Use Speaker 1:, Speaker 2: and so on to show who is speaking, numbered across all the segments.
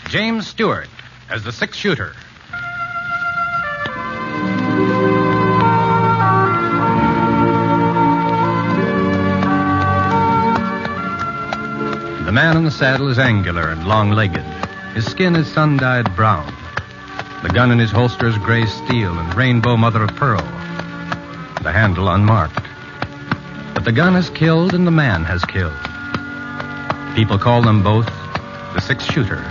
Speaker 1: James Stewart as the six-shooter. The man in the saddle is angular and long-legged. His skin is sun-dyed brown. The gun in his holster is gray steel and rainbow mother-of-pearl. The handle unmarked. But the gun has killed and the man has killed. People call them both the six-shooter.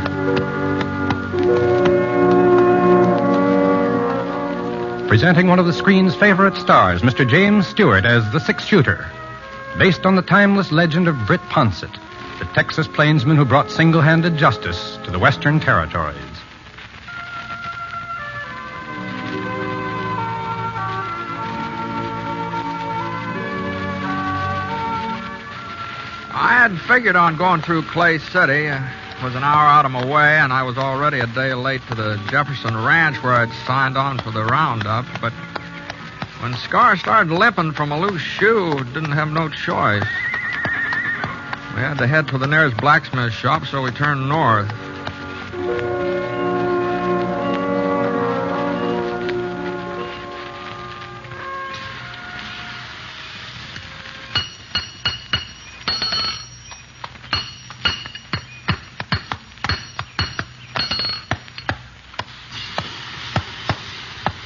Speaker 1: Presenting one of the screen's favorite stars, Mr. James Stewart as the six-shooter. Based on the timeless legend of Britt Ponset, the Texas plainsman who brought single-handed justice to the Western Territories.
Speaker 2: I hadn't figured on going through Clay City. It was an hour out of my way, and I was already a day late to the Jefferson Ranch where I'd signed on for the roundup. But when Scar started limping from a loose shoe, didn't have no choice. We had to head for the nearest blacksmith shop, so we turned north.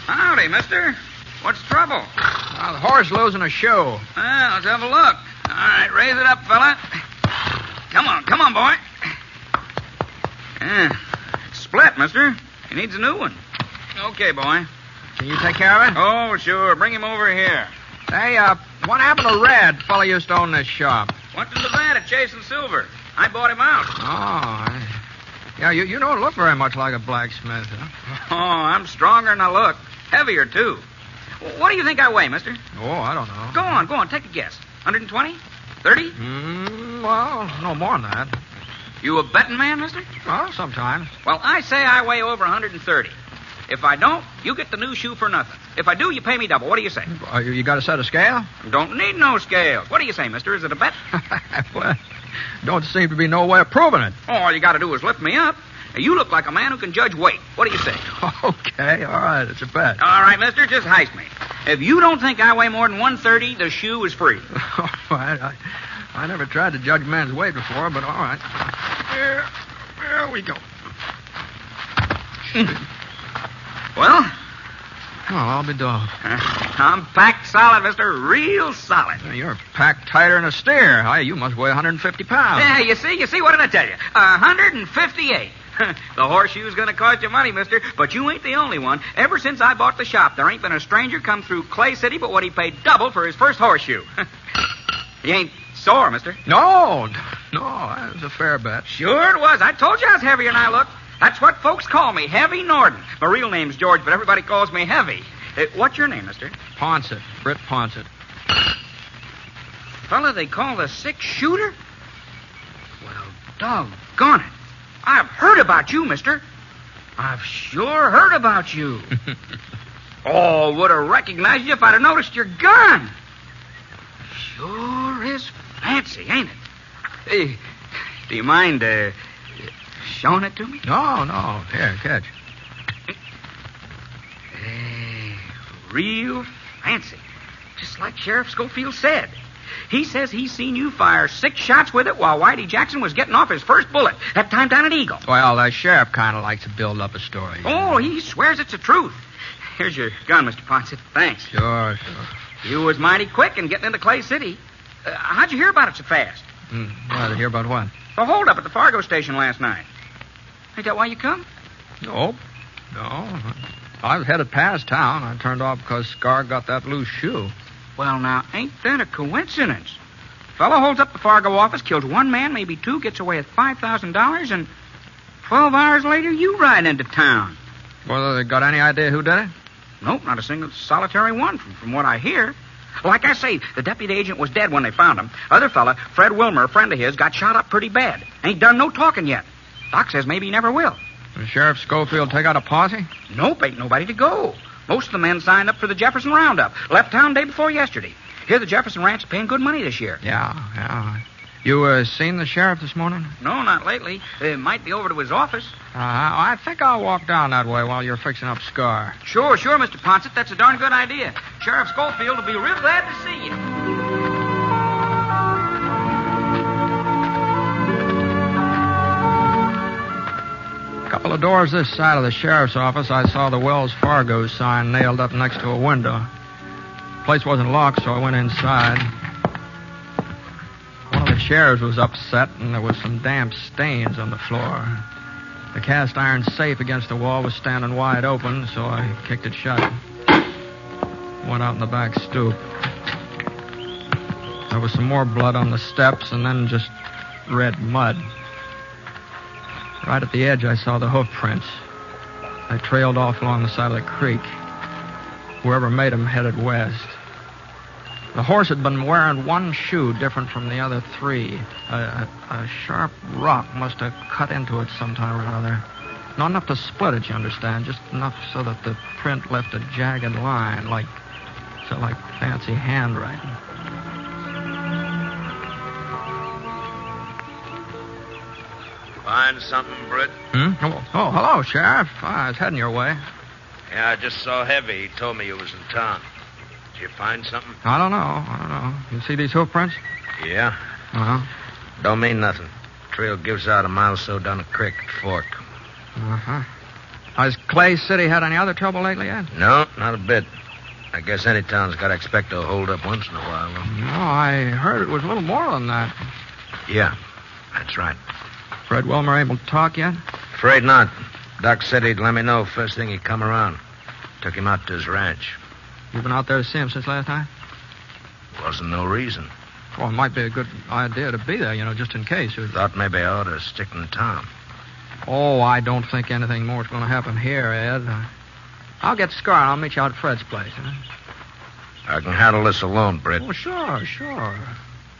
Speaker 3: Howdy, mister. What's trouble?
Speaker 2: The horse losing a shoe.
Speaker 3: Well, let's have a look. All right, raise it up, fella. Come on, boy. It's split, mister. He needs a new one. Okay, boy.
Speaker 2: Can you take care of it?
Speaker 3: Oh, sure. Bring him over here.
Speaker 2: Hey, what happened to Red? Fella used to own this shop.
Speaker 3: Went to Nevada chasing silver. I bought him out.
Speaker 2: Yeah, you don't look very much like a blacksmith, huh?
Speaker 3: Oh, I'm stronger than I look. Heavier, too. What do you think I weigh, mister?
Speaker 2: Oh, I don't know.
Speaker 3: Go on. Take a guess. 120? 30?
Speaker 2: Well, no more than that.
Speaker 3: You a betting man, mister?
Speaker 2: Well, sometimes.
Speaker 3: Well, I say I weigh over 130. If I don't, you get the new shoe for nothing. If I do, you pay me double. What do you say?
Speaker 2: You got a set of scale?
Speaker 3: Don't need no scales. What do you say, mister? Is it a bet?
Speaker 2: Well, don't seem to be no way of proving it.
Speaker 3: All you got to do is lift me up. You look like a man who can judge weight. What do you say?
Speaker 2: Okay, all right, it's a bet.
Speaker 3: All right, mister, just heist me. If you don't think I weigh more than 130, the shoe is free.
Speaker 2: All right, I never tried to judge a man's weight before, but all right. There we go.
Speaker 3: Well?
Speaker 2: Oh, I'll be dog.
Speaker 3: I'm packed solid, mister. Real solid.
Speaker 2: You're packed tighter than a steer. You must weigh 150 pounds.
Speaker 3: Yeah, you see? What did I tell you? 158. The horseshoe's going to cost you money, mister, but you ain't the only one. Ever since I bought the shop, there ain't been a stranger come through Clay City but what he paid double for his first horseshoe. You ain't sore, mister?
Speaker 2: No, that was a fair bet.
Speaker 3: Sure it was. I told you I was heavier than I look. That's what folks call me, Heavy Norden. My real name's George, but everybody calls me Heavy. What's your name, mister?
Speaker 2: Ponset. Britt Ponset.
Speaker 3: Fella they call the six-shooter? Well, doggone it. I've heard about you, mister. I've sure heard about you. Oh, would have recognized you if I'd have noticed your gun. Sure is fancy, ain't it? Hey, do you mind showing it to me?
Speaker 2: No. Here, catch.
Speaker 3: Hey, real fancy. Just like Sheriff Schofield said. He says he's seen you fire 6 shots with it while Whitey Jackson was getting off his first bullet. That time down at Eagle.
Speaker 2: Well, the sheriff kind of likes to build up a story.
Speaker 3: Oh, he swears it's the truth. Here's your gun, Mr. Ponset. Thanks.
Speaker 2: Sure.
Speaker 3: You was mighty quick in getting into Clay City. How'd you hear about it so fast?
Speaker 2: To hear about what?
Speaker 3: The holdup at the Fargo station last night. Ain't that why you come?
Speaker 2: Nope. No. I was headed past town. I turned off because Scar got that loose shoe.
Speaker 3: Well, now, ain't that a coincidence? Fellow holds up the Fargo office, kills one man, maybe 2, gets away with $5,000, and 12 hours later, you ride into town.
Speaker 2: Well, they got any idea who did it?
Speaker 3: Nope, not a single solitary one, from what I hear. Like I say, the deputy agent was dead when they found him. Other fella, Fred Wilmer, a friend of his, got shot up pretty bad. Ain't done no talking yet. Doc says maybe he never will.
Speaker 2: Did Sheriff Schofield take out a posse?
Speaker 3: Nope, ain't nobody to go. Most of the men signed up for the Jefferson Roundup. Left town day before yesterday. Here, the Jefferson Ranch is paying good money this year.
Speaker 2: Yeah. You seen the sheriff this morning?
Speaker 3: No, not lately. Might be over to his office.
Speaker 2: I think I'll walk down that way while you're fixing up Scar.
Speaker 3: Sure, Mr. Ponset. That's a darn good idea. Sheriff Schofield will be real glad to see you.
Speaker 2: A couple of doors this side of the sheriff's office, I saw the Wells Fargo sign nailed up next to a window. The place wasn't locked, so I went inside. One of the chairs was upset, and there was some damp stains on the floor. The cast iron safe against the wall was standing wide open, so I kicked it shut. Went out in the back stoop. There was some more blood on the steps, and then just red mud. Right at the edge, I saw the hoof prints. They trailed off along the side of the creek. Whoever made them headed west. The horse had been wearing one shoe different from the other three. A sharp rock must have cut into it sometime or another. Not enough to split it, you understand, just enough so that the print left a jagged line, like fancy handwriting.
Speaker 4: Find something, Britt?
Speaker 2: Oh, hello, Sheriff. I was heading your way.
Speaker 4: Yeah, I just saw Heavy. He told me you was in town. Did you find something?
Speaker 2: I don't know. You see these hoof prints?
Speaker 4: Yeah.
Speaker 2: Uh-huh.
Speaker 4: Don't mean nothing. Trail gives out a mile or so down the creek at Fork.
Speaker 2: Uh-huh. Has Clay City had any other trouble lately yet?
Speaker 4: No, not a bit. I guess any town's got to expect to hold up once in a while.
Speaker 2: No, I heard it was a little more than that.
Speaker 4: Yeah, that's right.
Speaker 2: Fred Wilmer able to talk yet?
Speaker 4: Afraid not. Doc said he'd let me know first thing he'd come around. Took him out to his ranch.
Speaker 2: You been out there to see him since last night?
Speaker 4: Wasn't no reason.
Speaker 2: Well, it might be a good idea to be there, just in case.
Speaker 4: Thought maybe I ought to stick in town.
Speaker 2: Oh, I don't think anything more is going to happen here, Ed. I'll get Scar and I'll meet you out at Fred's place.
Speaker 4: I can handle this alone, Britt.
Speaker 2: Oh, sure.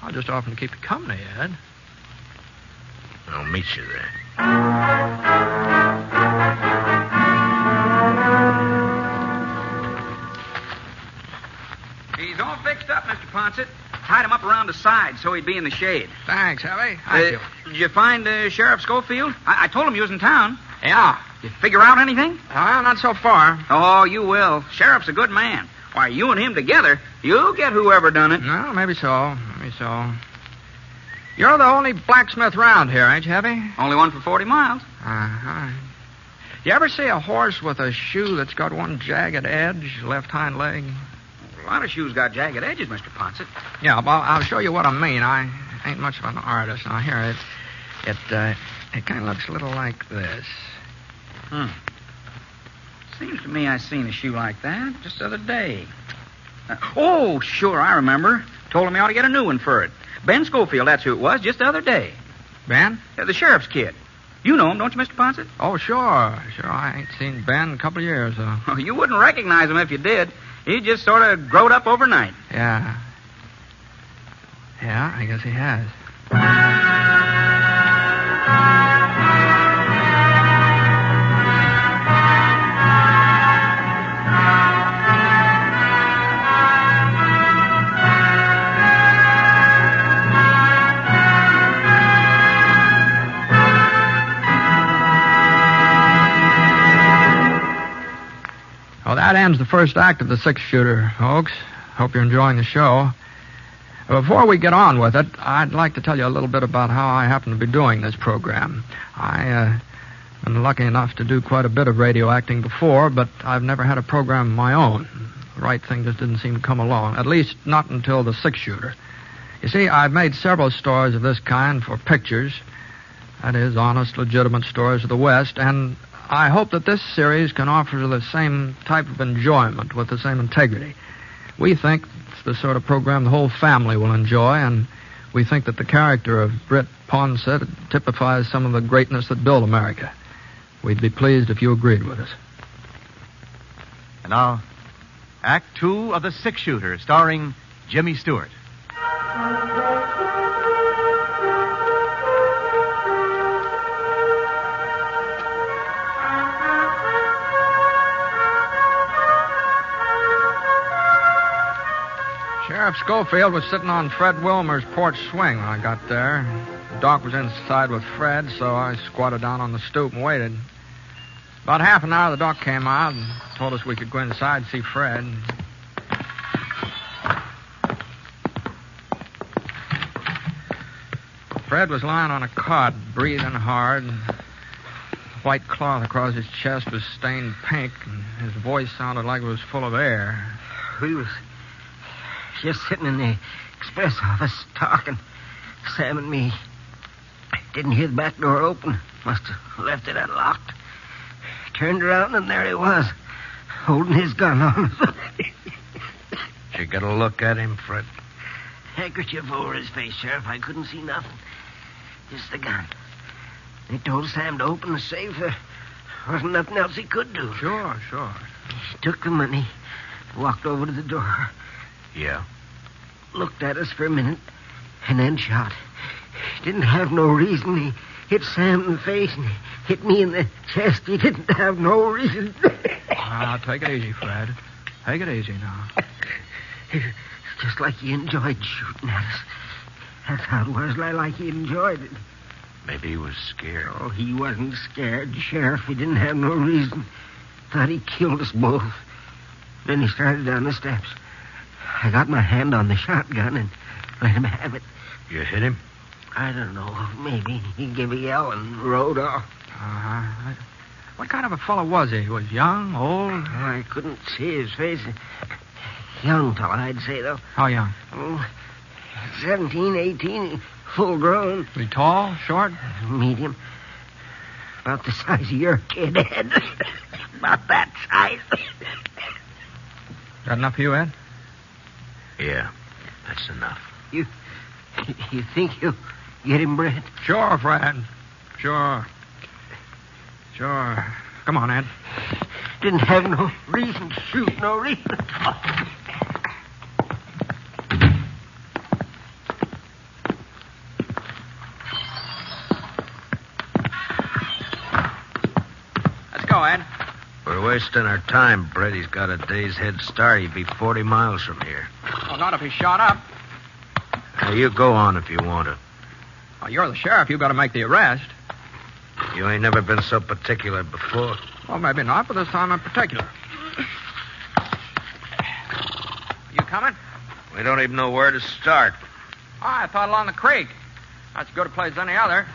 Speaker 2: I'll just offer to keep you company, Ed.
Speaker 4: I'll meet you there.
Speaker 3: He's all fixed up, Mr. Ponset. Tied him up around the side so he'd be in the shade.
Speaker 2: Thanks, Heavy. Thank you.
Speaker 3: Did you find Sheriff Schofield? I told him you was in town.
Speaker 2: Yeah.
Speaker 3: You figure out anything?
Speaker 2: Not so far.
Speaker 3: Oh, you will. Sheriff's a good man. Why, you and him together, you'll get whoever done it.
Speaker 2: No, maybe so. You're the only blacksmith round here, ain't you, Heavy?
Speaker 3: Only one for 40 miles.
Speaker 2: Uh-huh. You ever see a horse with a shoe that's got one jagged edge, left hind leg?
Speaker 3: A lot of shoes got jagged edges, Mr. Ponset.
Speaker 2: Yeah, well, I'll show you what I mean. I ain't much of an artist. Now, here, it kind of looks a little like this.
Speaker 3: Seems to me I seen a shoe like that just the other day. Oh, sure, I remember. Told him he ought to get a new one for it. Ben Schofield, that's who it was, just the other day.
Speaker 2: Ben?
Speaker 3: The sheriff's kid. You know him, don't you, Mr. Ponset?
Speaker 2: Oh, sure. I ain't seen Ben in a couple of years, though.
Speaker 3: Oh, you wouldn't recognize him if you did. He just sort of growed up overnight.
Speaker 2: Yeah, I guess he has. Well, that ends the first act of the six-shooter, folks. Hope you're enjoying the show. Before we get on with it, I'd like to tell you a little bit about how I happen to be doing this program. I've been lucky enough to do quite a bit of radio acting before, but I've never had a program of my own. The right thing just didn't seem to come along, at least not until the six-shooter. You see, I've made several stories of this kind for pictures. That is, honest, legitimate stories of the West, and I hope that this series can offer the same type of enjoyment with the same integrity. We think it's the sort of program the whole family will enjoy, and we think that the character of Britt Ponset typifies some of the greatness that built America. We'd be pleased if you agreed with us.
Speaker 5: And now, Act 2 of The Six-Shooter, starring Jimmy Stewart.
Speaker 2: Sheriff Schofield was sitting on Fred Wilmer's porch swing when I got there. Doc was inside with Fred, so I squatted down on the stoop and waited. About half an hour, the doc came out and told us we could go inside and see Fred. Fred was lying on a cot, breathing hard. White cloth across his chest was stained pink, and his voice sounded like it was full of air.
Speaker 6: We was just sitting in the express office talking, Sam and me. Didn't hear the back door open. Must have left it unlocked. Turned around, and there he was, holding his gun on us.
Speaker 4: Did you get a look at him, Fred?
Speaker 6: Handkerchief over his face, Sheriff. I couldn't see nothing. Just the gun. He told Sam to open the safe. There wasn't nothing else he could do.
Speaker 2: Sure.
Speaker 6: He took the money, walked over to the door.
Speaker 4: Yeah.
Speaker 6: Looked at us for a minute, and then shot. Didn't have no reason. He hit Sam in the face, and he hit me in the chest. He didn't have no reason.
Speaker 2: Take it easy, Fred. Take it easy now.
Speaker 6: It's just like he enjoyed shooting at us. That's how it was, like he enjoyed it.
Speaker 4: Maybe he was scared.
Speaker 6: Oh, he wasn't scared, Sheriff. He didn't have no reason. Thought he killed us both. Then he started down the steps. I got my hand on the shotgun and let him have it.
Speaker 4: You hit him?
Speaker 6: I don't know. Maybe he gave a yell and rode off.
Speaker 2: What kind of a fellow was he? He was young, old?
Speaker 6: I couldn't see his face. Young fella, I'd say, though.
Speaker 2: How young?
Speaker 6: 17, 18, full grown.
Speaker 2: Was he tall, short?
Speaker 6: Medium. About the size of your kid, Ed. About that size.
Speaker 2: Got enough for you, Ed?
Speaker 4: Yeah, that's enough.
Speaker 6: You think you'll get him, Britt?
Speaker 2: Sure, Fred. Sure. Come on, Ed.
Speaker 6: Didn't have no reason to shoot, no reason.
Speaker 2: Let's go, Ed.
Speaker 4: We're wasting our time, Brett. He's got a day's head start. He'd be 40 miles from here.
Speaker 2: Well, not if he's shot up.
Speaker 4: Now, you go on if you want to.
Speaker 2: Well, you're the sheriff. You've got to make the arrest.
Speaker 4: You ain't never been so particular before.
Speaker 2: Well, maybe not, but this time in particular. You coming?
Speaker 4: We don't even know where to start.
Speaker 2: Oh, I thought along the creek. That's as good a place as any other.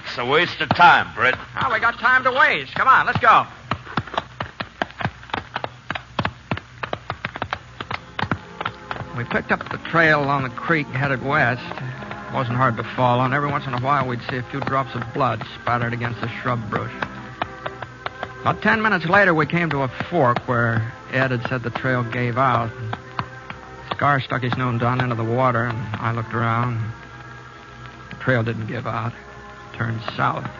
Speaker 4: It's a waste of time, Britt.
Speaker 2: Oh, we got time to waste. Come on, let's go. We picked up the trail along the creek headed west. It wasn't hard to follow, and every once in a while we'd see a few drops of blood spattered against the shrub bush. About 10 minutes later, we came to a fork where Ed had said the trail gave out. Scar stuck his nose down into the water, and I looked around. The trail didn't give out. It turned south.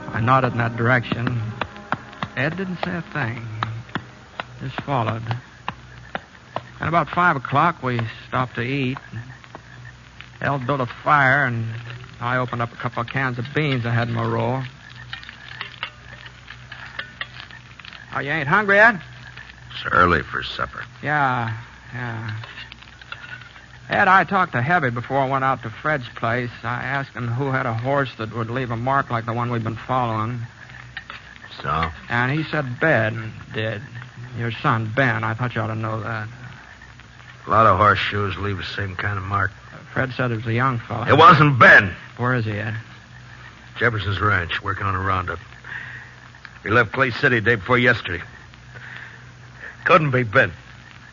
Speaker 2: I nodded in that direction. Ed didn't say a thing. Just followed. And about 5 o'clock, we stopped to eat. Ed built a fire, and I opened up a couple of cans of beans I had in my roll. Oh, you ain't hungry, Ed?
Speaker 4: It's early for supper.
Speaker 2: Yeah. Ed, I talked to Heavy before I went out to Fred's place. I asked him who had a horse that would leave a mark like the one we've been following.
Speaker 4: So?
Speaker 2: And he said Ben did. Your son, Ben. I thought you ought to know that.
Speaker 4: A lot of horseshoes leave the same kind of mark.
Speaker 2: Fred said it was a young fellow.
Speaker 4: It wasn't Ben.
Speaker 2: Where is he, Ed?
Speaker 4: Jefferson's ranch, working on a roundup. He left Clay City day before yesterday. Couldn't be Ben.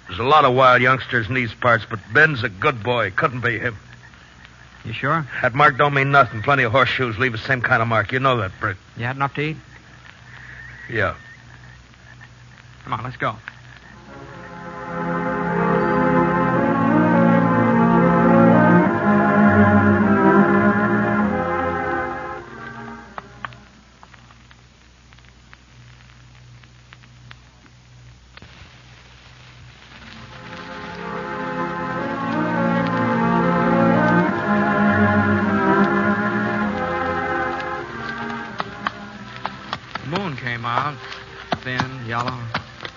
Speaker 4: There's a lot of wild youngsters in these parts, but Ben's a good boy. Couldn't be him.
Speaker 2: You sure?
Speaker 4: That mark don't mean nothing. Plenty of horseshoes leave the same kind of mark. You know that, Britt.
Speaker 2: You had enough to eat?
Speaker 4: Yeah.
Speaker 2: Come on, let's go. The moon came out, thin, yellow.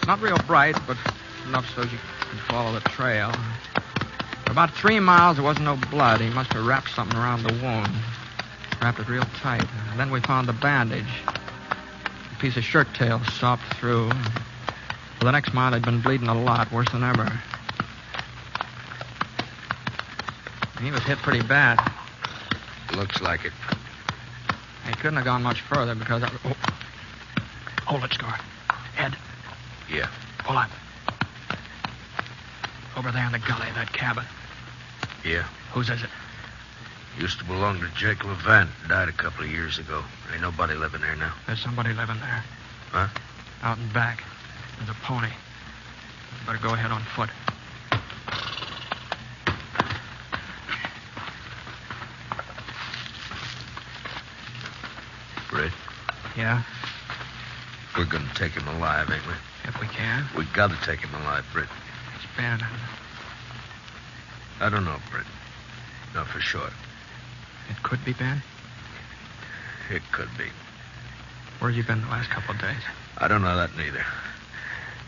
Speaker 2: Not real bright, but enough so you and follow the trail. For about 3 miles, there wasn't no blood. He must have wrapped something around the wound. Wrapped it real tight. And then we found the bandage. A piece of shirt tail sopped through. For the next mile, he'd been bleeding a lot, worse than ever. He was hit pretty bad.
Speaker 4: Looks like it.
Speaker 2: He couldn't have gone much further because... Hold it, Scar. Ed.
Speaker 4: Yeah.
Speaker 2: Pull up. Over there in the gully, that cabin.
Speaker 4: Yeah.
Speaker 2: Whose is it?
Speaker 4: Used to belong to Jake Levant. Died a couple of years ago. Ain't nobody living there now.
Speaker 2: There's somebody living there.
Speaker 4: Huh?
Speaker 2: Out and back. There's a pony. You better go ahead on foot.
Speaker 4: Britt,
Speaker 2: Yeah?
Speaker 4: we're going to take him alive, ain't we?
Speaker 2: If we can.
Speaker 4: We got to take him alive, Britt.
Speaker 2: It's Ben.
Speaker 4: I don't know, Britt. Not for sure.
Speaker 2: It could be Ben.
Speaker 4: It could be.
Speaker 2: Where's he been the last couple of days?
Speaker 4: I don't know that neither.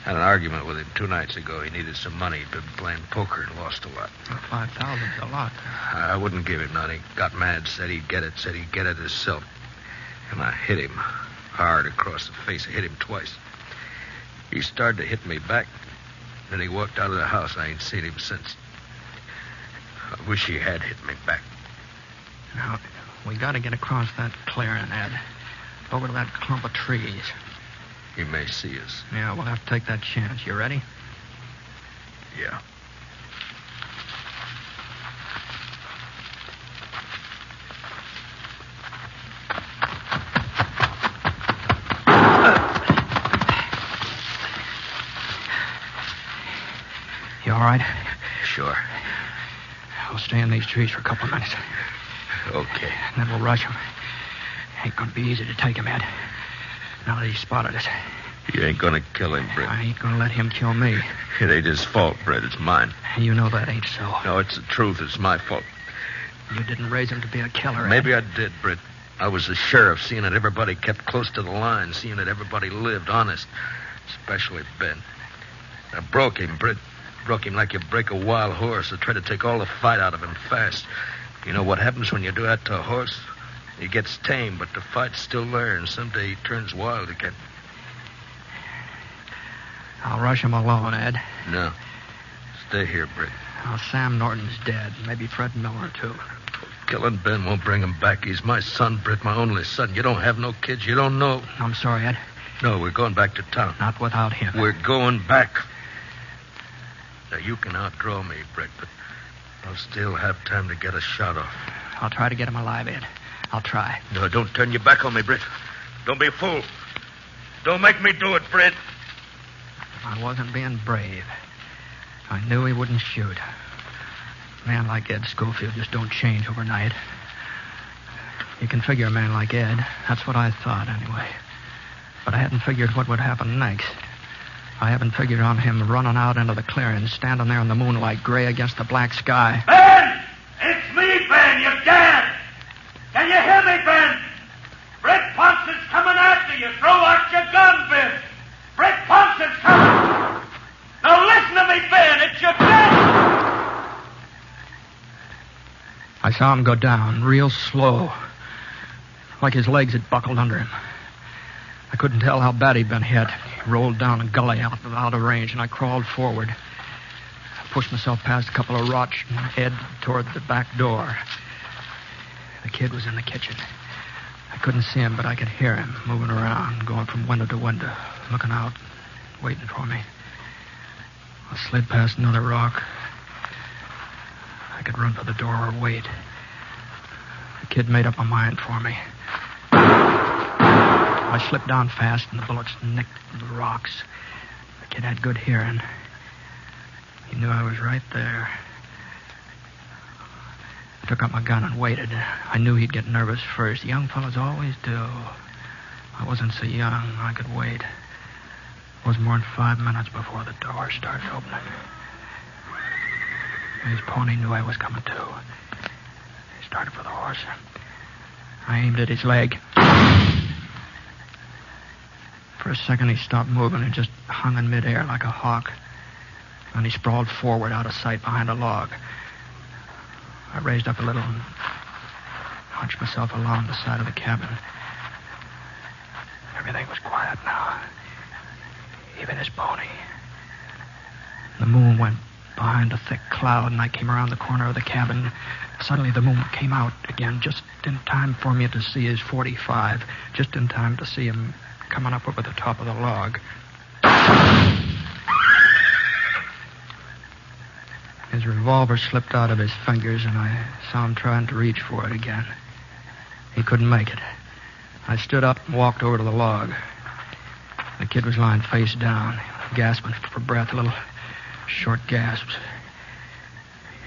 Speaker 4: Had an argument with him 2 nights ago. He needed some money. He'd been playing poker and lost a lot.
Speaker 2: Well, 5,000's a lot.
Speaker 4: I wouldn't give him none. He got mad, said he'd get it himself. And I hit him hard across the face. I hit him twice. He started to hit me back. Then he walked out of the house. I ain't seen him since. I wish he had hit me back.
Speaker 2: Now, we got to get across that clearing, Ed. Over to that clump of trees.
Speaker 4: He may see us.
Speaker 2: Yeah, we'll have to take that chance. You ready?
Speaker 4: Yeah.
Speaker 2: You all right?
Speaker 4: Sure.
Speaker 2: We'll stay in these trees for a couple of minutes.
Speaker 4: Okay.
Speaker 2: And then we'll rush him. Ain't gonna be easy to take him, Ed. Now that he's spotted us.
Speaker 4: You ain't gonna kill him, Britt.
Speaker 2: I ain't gonna let him kill me.
Speaker 4: It ain't his fault, Britt. It's mine.
Speaker 2: You know that ain't so.
Speaker 4: No, it's the truth. It's my fault.
Speaker 2: You didn't raise him to be a killer, Ed.
Speaker 4: Maybe I did, Britt. I was the sheriff, seeing that everybody kept close to the line, seeing that everybody lived honest, especially Ben. I broke him, Britt. Broke him like you break a wild horse. I tried to take all the fight out of him fast. You know what happens when you do that to a horse? He gets tame, but the fight's still there, and someday he turns wild again.
Speaker 2: I'll rush him alone, Ed.
Speaker 4: No. Stay here, Britt.
Speaker 2: Oh, Sam Norton's dead. Maybe Fred Miller, too.
Speaker 4: Killing Ben won't bring him back. He's my son, Britt, my only son. You don't have no kids. You don't know.
Speaker 2: I'm sorry, Ed.
Speaker 4: No, we're going back to town.
Speaker 2: Not without him.
Speaker 4: We're going back. Now, you can outdraw me, Britt, but I'll still have time to get a shot off.
Speaker 2: I'll try to get him alive, Ed. I'll try.
Speaker 4: No, don't turn your back on me, Britt. Don't be a fool. Don't make me do it, Britt.
Speaker 2: I wasn't being brave. I knew he wouldn't shoot. A man like Ed Schofield just don't change overnight. You can figure a man like Ed. That's what I thought, anyway. But I hadn't figured what would happen next. I haven't figured on him running out into the clearing, standing there in the moonlight, gray against the black sky.
Speaker 7: Ben! It's me, Ben! You're dead! Can you hear me, Ben? Britt Ponset's coming after you. Throw out your gun, Ben! Britt Ponset's coming! Now listen to me, Ben! It's your death!
Speaker 2: I saw him go down, real slow, like his legs had buckled under him. I couldn't tell how bad he'd been hit. He rolled down a gully out of range, and I crawled forward. I pushed myself past a couple of rocks and head toward the back door. The kid was in the kitchen. I couldn't see him, but I could hear him moving around, going from window to window, looking out, waiting for me. I slid past another rock. I could run for the door or wait. The kid made up my mind for me. I slipped down fast, and the bullets nicked the rocks. The kid had good hearing. He knew I was right there. I took up my gun and waited. I knew he'd get nervous first. Young fellas always do. I wasn't so young. I could wait. It was more than 5 minutes before the door started opening. His pony knew I was coming, too. He started for the horse. I aimed at his leg. For a second, he stopped moving and just hung in midair like a hawk. And he sprawled forward out of sight behind a log. I raised up a little and hunched myself along the side of the cabin. Everything was quiet now, even his pony. The moon went behind a thick cloud, and I came around the corner of the cabin. Suddenly the moon came out again, just in time for me to see his .45, just in time to see him coming up over the top of the log. His revolver slipped out of his fingers, and I saw him trying to reach for it again. He couldn't make it. I stood up and walked over to the log. The kid was lying face down, gasping for breath, little short gasps.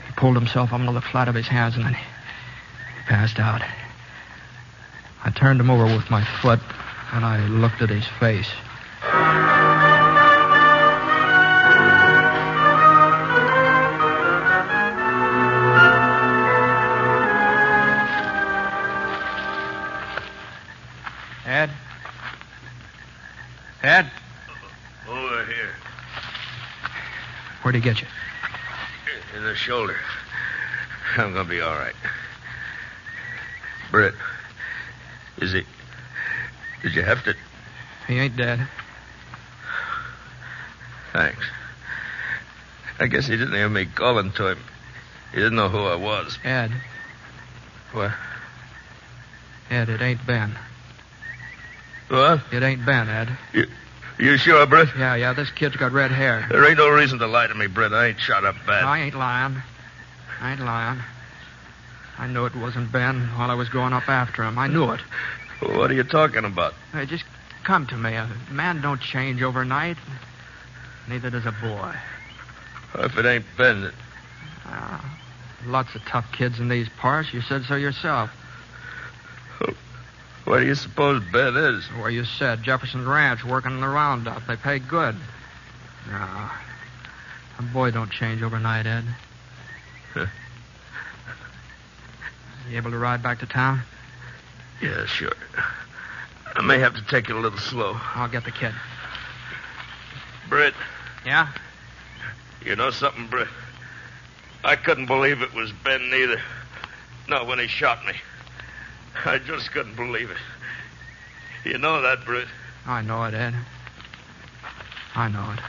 Speaker 2: He pulled himself up onto the flat of his hands, and then he passed out. I turned him over with my foot, and I looked at his face. Ed?
Speaker 4: Over here.
Speaker 2: Where'd he get you?
Speaker 4: In the shoulder. I'm gonna be all right. Britt, is he... Did you have to...
Speaker 2: He ain't dead.
Speaker 4: Thanks. I guess he didn't hear me calling to him. He didn't know who I was.
Speaker 2: Ed.
Speaker 4: What?
Speaker 2: Ed, it ain't Ben.
Speaker 4: What?
Speaker 2: It ain't Ben, Ed.
Speaker 4: You sure, Britt?
Speaker 2: Yeah, this kid's got red hair.
Speaker 4: There ain't no reason to lie to me, Britt. I ain't shot up bad.
Speaker 2: I ain't lying. I knew it wasn't Ben while I was going up after him. I knew it.
Speaker 4: What are you talking about?
Speaker 2: Hey, just come to me. A man don't change overnight. Neither does a boy.
Speaker 4: If it ain't Ben...
Speaker 2: Lots of tough kids in these parts. You said so yourself.
Speaker 4: Where do you suppose Ben is?
Speaker 2: Where you said, Jefferson's Ranch, working in the roundup. They pay good. No. A boy don't change overnight, Ed.
Speaker 4: Huh.
Speaker 2: You able to ride back to town?
Speaker 4: Yeah, sure. I may have to take it a little slow.
Speaker 2: I'll get the kid.
Speaker 4: Britt.
Speaker 2: Yeah?
Speaker 4: You know something, Britt? I couldn't believe it was Ben neither. Not when he shot me. I just couldn't believe it. You know that, Britt?
Speaker 2: I know it, Ed. I know it.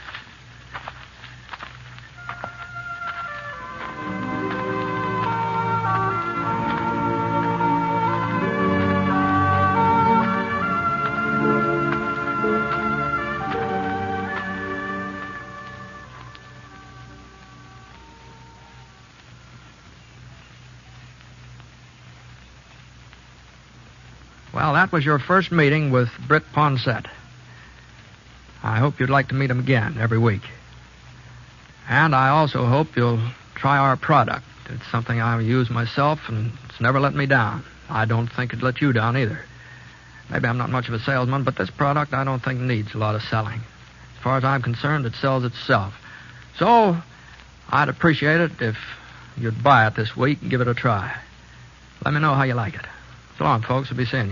Speaker 2: Well, that was your first meeting with Britt Ponset. I hope you'd like to meet him again every week. And I also hope you'll try our product. It's something I use myself, and it's never let me down. I don't think it'd let you down either. Maybe I'm not much of a salesman, but this product I don't think needs a lot of selling. As far as I'm concerned, it sells itself. So, I'd appreciate it if you'd buy it this week and give it a try. Let me know how you like it. So long, folks. We'll be seeing you.